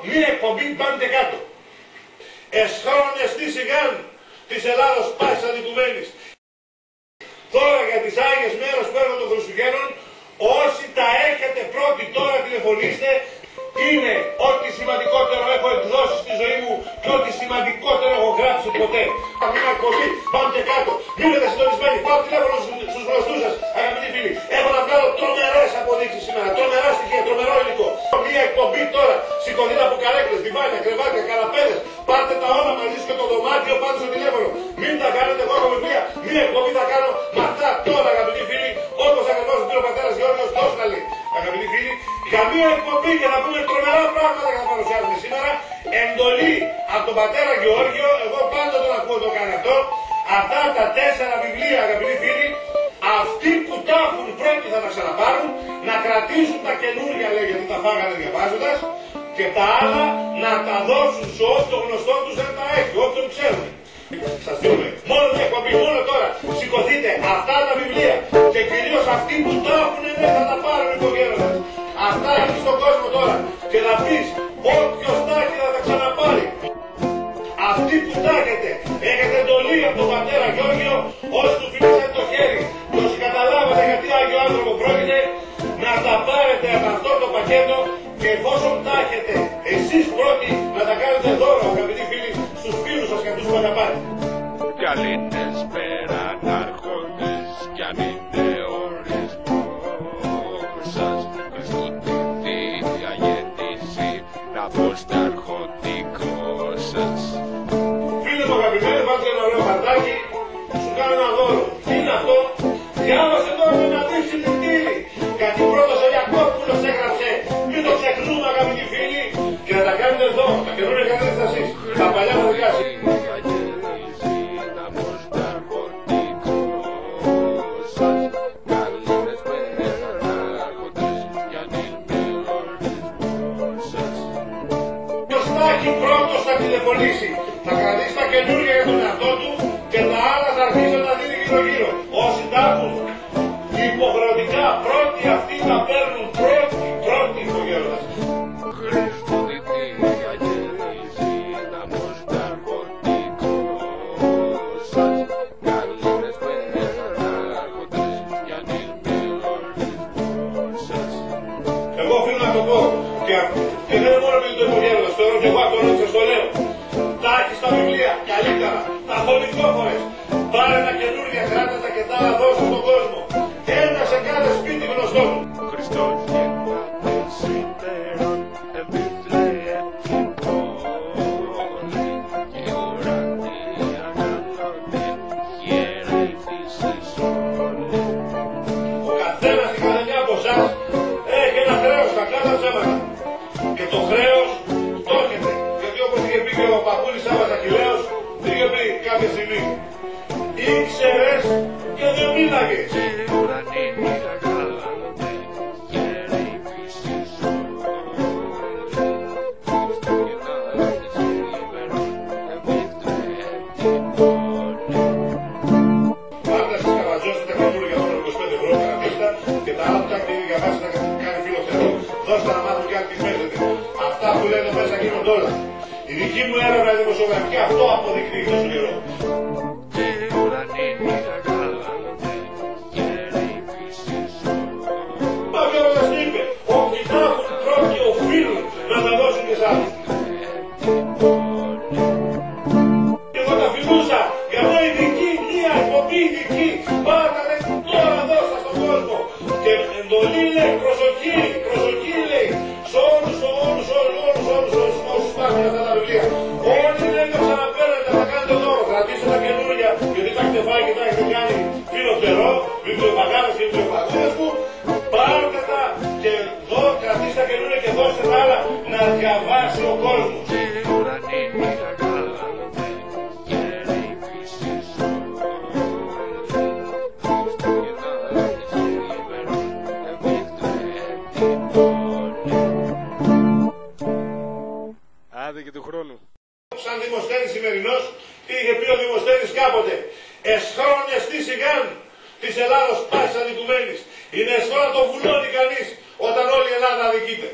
μία εκπομπή πάντε κάτω. Εσχρόνες τι σιγάν της Ελλάδος πάσης αδικουμένης. Τώρα για τις Άγιες μέρες που έρχονται των Χριστουγέννων, όσοι τα έχετε πρώτοι τώρα τηλεφωνήστε, είναι ό,τι σημαντικότερο έχω εκδώσει στη ζωή μου και ό,τι σημαντικότερο έχω γράψει ποτέ. Μια εκπομπή, πάμε και κάτω. Μείνετε συντονισμένοι. Πάω τηλέφωνο στους γνωστούς σας, αγαπητοί φίλοι. Έχω να βγάλω τρομερές αποδείξεις σήμερα. Τρομερά στοιχεία, τρομερό υλικό. Μια εκπομπή τώρα. Σηκωθείτε από καρέκλες, διβάνια, κρεβάτια, καναπέδες. Πάρτε τα όλα μαζί σου και το δωμάτιο πάνω στο τηλέφωνο. Μην τα κάνετε εγώ από βιβλία. Μια εκπομπή θα κάνω με αυτά τώρα, αγαπητοί φίλοι. Όπως ακριβώς ο πατέρας Γιώργος τόσο να λέει. Αγαπητοί φίλοι, για μια εκπομπή και να πούμε τρομερά πράγματα και να παρουσιάσουμε σήμερα. Εντολή από τον πατέρα Γεώργιο, εγώ πάντα τον ακούω το κάνει αυτό. Αυτά τα 4 βιβλία, αγαπητοί φίλοι, αυτοί που τα έχουν πρώτοι θα τα ξαναπάρουν, να κρατήσουν τα καινούργια, λέει, γιατί τα φάγανε διαβάζοντας, και τα άλλα να τα δώσουν σε όποιον γνωστό τους δεν τα έχει, όποιον ξέρουν. Σας δούμε. Μόνο μια εκπομπή, μόνο τώρα. Σηκωθείτε αυτά τα βιβλία και κυρίως αυτοί που τα έχουν δεν θα τα πάρουν οικογένειες. Αυτά έχει στον κόσμο τώρα και να πεις όποιος τα έχει θα τα ξαναπάρει. Αυτοί που τα έχετε εντολή από τον πατέρα Γιώργιο, όσοι του φιλήσατε το χέρι και όσοι καταλάβατε γιατί Άγιο άνθρωπο πρόκειται, να τα πάρετε από αυτό το πακέτο και εφόσον τα έχετε εσείς πρώτοι να τα κάνετε δώρο, αγαπητοί φίλοι, στους φίλους σας και αυτούς που θα τα πάρετε. Καλήνες πέραν άρχοντες κι αν είναι ορισμός σας, Χριστούτη διαγέννηση να πω στα αρχοντικό σας. Φίλε μου αγαπημένοι, βάζω ένα ωραίο χαρτάκι, σου κάνω ένα δώρο. Τι είναι αυτό? Διάβασε τώρα ένα δείξει ληστήρι. Γιατί πρώτος ο Ιακώβουλος έγραψε, μην το ξεχνούμε αγαπητοί φίλοι, και να τα κάνετε εδώ, τα καινούργια κάνετε εσείς, τα παλιά θα διάσει. Πρώτος θα τηλεφωνήσει, θα κρατήσει τα καινούργια για τον εαυτό του και τα άλλα θα αρχίσει να δίνει γύρω-γύρω. Όσοι τα έχουν υποχρεωτικά πρώτοι αυτοί τα παίρνουν πρώτοι υπογέροντας. Εγώ οφείλω να το πω και δεν είναι μόνο επειδή το υπογέροντας, τώρα και εγώ αυτό σας το λέω. Τα έχεις τα βιβλία, καλύτερα, τα χωρικόφορες. Πάρε τα καινούργια, κράτα τα και τα άλλα δώσε στον κόσμο. Ένα σε κάθε σπίτι γνωστό του. Χριστός γεννάται σήμερον εν Βιθλεέμ την πόλη και ουρανοί αναλώνει γέρα η φύσης όλη. Ο καθένας η καθεμιά από εσάς έχει ένα χρέος, κακά τα ψέματα. Και το χρέος το έχετε. Γιατί όπως είχε πει και ο παππούλης Σάββας Αχιλλέος, είχε πει κάποια στιγμή, ήξερες και δεν μίλαγες. Πάντα σας καβατζώσετε τα καινούργια των 25 ευρώ καρατίστα και τα άλλα που τα έχετε ήδη διαβάσει να κάνει φιλοξενό. Δώστε να μάθουν και αν τις παίζετε. Αυτά που λένε μέσα γίνονται όλα. Η δική μου έρευνα δημοσιογραφική αυτό αποδεικνύει τόσο καιρό. Μα και ο μας είπε, όποιοι τα έχουν πρώτοι οφείλουν να τα δώσουν και σ' άλλους. Και εγώ τα φιλούσα για μια ειδική, μια εκπομπή ειδική. Πάτα λέει, τώρα δώστα στον κόσμο. Και εντολή λέει, προσοχή λέει, σε όλους όσους πάρουν αυτά τα βιβλία. Όλοι λέει το ξαναπαίρνετε, θα κάνετε δώρο. Κρατήστε τα καινούργια, γιατί τα έχετε φάει και τα έχετε κάνει φιλοτερό, βιβλιοπαγάδες και βιβλιοπαγούδες μου. Πάρτε τα και κρατήστε τα καινούργια και δώστε τα άλλα να διαβάσει ο κόσμος. Άντε και του χρόνου. Σαν Δημοσθένης σημερινός, τι είχε πει ο Δημοσθένης κάποτε. Εσχρόνες τι σιγάν της Ελλάδος πάσης αδικουμένης. Είναι εσχρόνα το βουλώνει κανείς όταν όλη η Ελλάδα αδικείται.